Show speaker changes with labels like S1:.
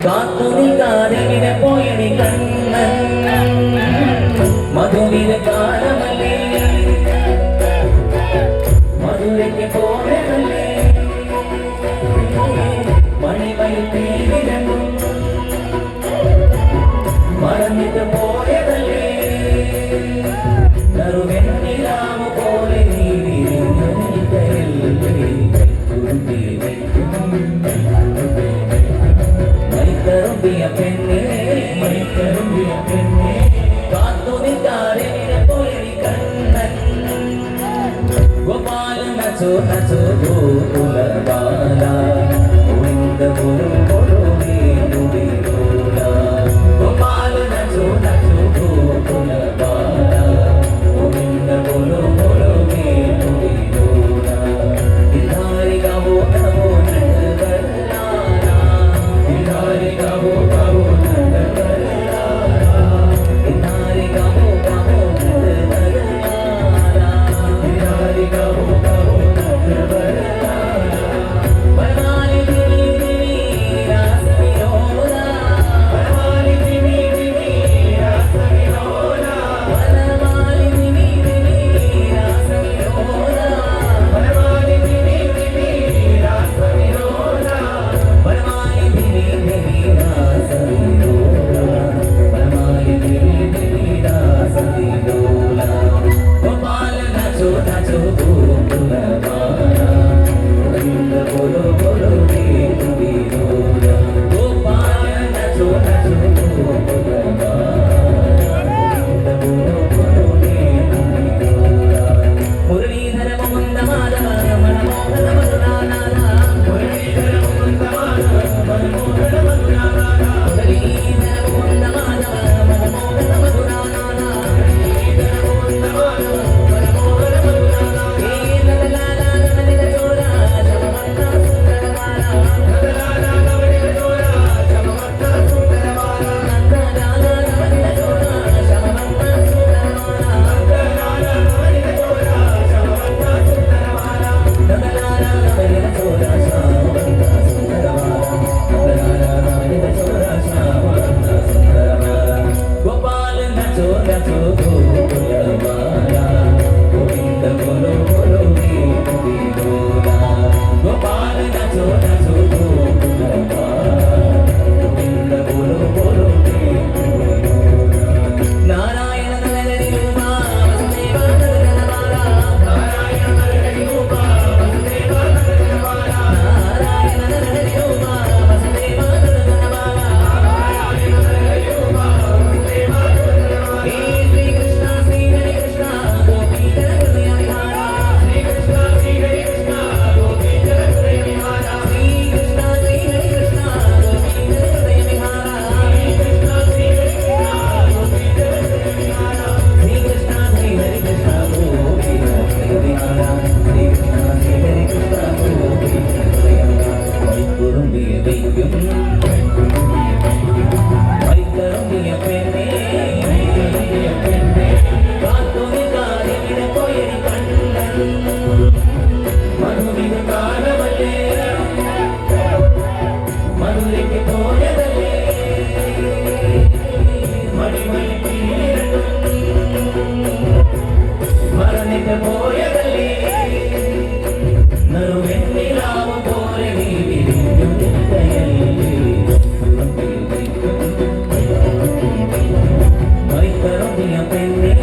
S1: കാത്തുനിൽക്കാതെ പോയടി കണ്ണൻ മധുവിധ കാലമല്ലേ മധുരയ്ക്ക് പോയതല്ലേ മണിമയിൽ തീരണ്ടും മറന്നിട്ട് പോയതല്ലേ നറുവെണ്ണിലാമ പോലെ നീ മൈക്കറുമ്പിയ പെണ്ണേ മൈക്കറുമ്പിയ പെണ്ണേ കാത്തുനിൽക്കാതെ പോയടി കണ്ണൻ ഗോപാല നച്ചോ നച്ചോ ഗോകുലബാല ഗോവിന്ദ ഗുരു ഗുരുവേ ഗുരുലോല ഗോപാല നച്ചോ നച്ചോ ഗോകുലബാല ഗോവിന്ദ ഗുരു ഗുരുവേ ഗുരുലോല ഇധാരി ഗവോ ഗവോ നന്ദവല്ലാല ഇധാരി ഗവോ ഗവോ നന്ദവല്ലാല ഇധാരി ഗവോ ഗവോ നന്ദവല്ലാല ഇധാരി ഗവോ ഗവോ നന്ദവല്ലാല വനമാലി ദിവി ദിവി രാസവിനോദ വനമാലി ദിവി ദിവി രാസവിനോദ വനമാലി ദിവി ദിവി രാസവിനോദ വനമാലി ദിവി ദിവി രാസവിനോദ വനമാലി ദിവി ദിവി രാസവിനോദ വനമാലി ദിവി ദിവി രാസവിനോദ ഗോപാല നച്ചോ നച്ചോ ഗോകുലബാല ഗോവിന്ദ ബോലോ ബോലോ ഗോവിന്ദ ഗോപാല നച്ചോ നച്ചോ ഗോകുലബാല ഗോവിന്ദ ബോലോ ബോലോ ഗോവിന്ദ മുരളീധര മുകുന്ദ മാധവ രമണ മോഹന മധുരാനാഥ മുരളീധര മുകുന്ദ മാധവ രമണ മോഹന മധുരാനാഥ മുരളീധര മുകുന്ദ മാധവ രമണ മോഹന മധുരാനാഥ മുരളീധര മുകുന്ദ മാധവ രമണ മോഹന മധുരാനാഥ ഹേ നന്ദലാല നവനിക ചോര ശമവർണ്ണ സുന്ദരമാല നന്ദലാല നവനിക ചോര ശമവർണ്ണ സുന്ദരമാല നന്ദലാല നവനിക ചോര ശമവർണ്ണ സുന്ദരമാല നന്ദലാല നവനിക ചോര ശമവർണ്ണ സുന്ദരമാല നന്ദലാല നവനിക ചോര ശമവർണ്ണ സുന്ദരമാല നന്ദലാല നവനിക ചോര ശമവർണ്ണ സുന്ദരമാല ഗോപാല നച്ചോ നച്ചോ ഗോകുലബാല ഗോവിന്ദ ബോലോ ബോലോ ഗോവിന്ദ ഗോപാല നച്ചോ നച്ചോ ഗോകുലബാല ഗോവിന്ദ ബോലോ ബോലോ നാരായണ നരഹരി രൂപ വസുദേവ നരഹരമാല നാരായണ നരഹരി രൂപ വസുദേവ നരഹരമാല നാരായണ നരഹരി രൂപ വസുദേവ നരഹരമാല നാരായണ നരഹരി രൂപ വസുദേവ നരഹരമാല ഹേ ശ്രീ കൃഷ്ണ ശ്രീ ഹരി കൃഷ്ണ ഗോപീജന ഹൃദയ വിഹാര ശ്രീ കൃഷ്ണ ശ്രീ ഹരി കൃഷ്ണ ഗോപീജന ഹൃദയ വിഹാര ശ്രീ കൃഷ്ണ ശ്രീ ഹരി കൃഷ്ണ ഗോപീജന ഹൃദയ വിഹാര ശ്രീ കൃഷ്ണ ശ്രീ ഹരി കൃഷ്ണ ഗോപീജന ഹൃദയ വിഹാര ശ്രീ കൃഷ്ണ ശ്രീ ഹരി കൃഷ്ണ ഗോപീജന ഹൃദയ വിഹാര ശ്രീ കൃഷ്ണ ശ്രീ ഹരി കൃഷ്ണ ഗോപീജന ഹൃദയ വിഹാര വൈകുറുമ്പിയ വൈക്കും വൈകറുമ്പിയ പെണ്ണേ കാത്തുനിൽക്കാതെ പോയടി കണ്ണൻ മധുവിധ കാലമല്ലേ മധുരയ്ക്ക് പോയതല്ലേ മണിമയിൽ തീരണ്ടും മറന്നിട്ട് പോയതല്ലേ നറുവെണ്ണിലാവ പോലെ നീ വിരിഞ്ഞു നിൽക്കയല്ലേ മൈക്കറുമ്പിയ പെണ്ണേ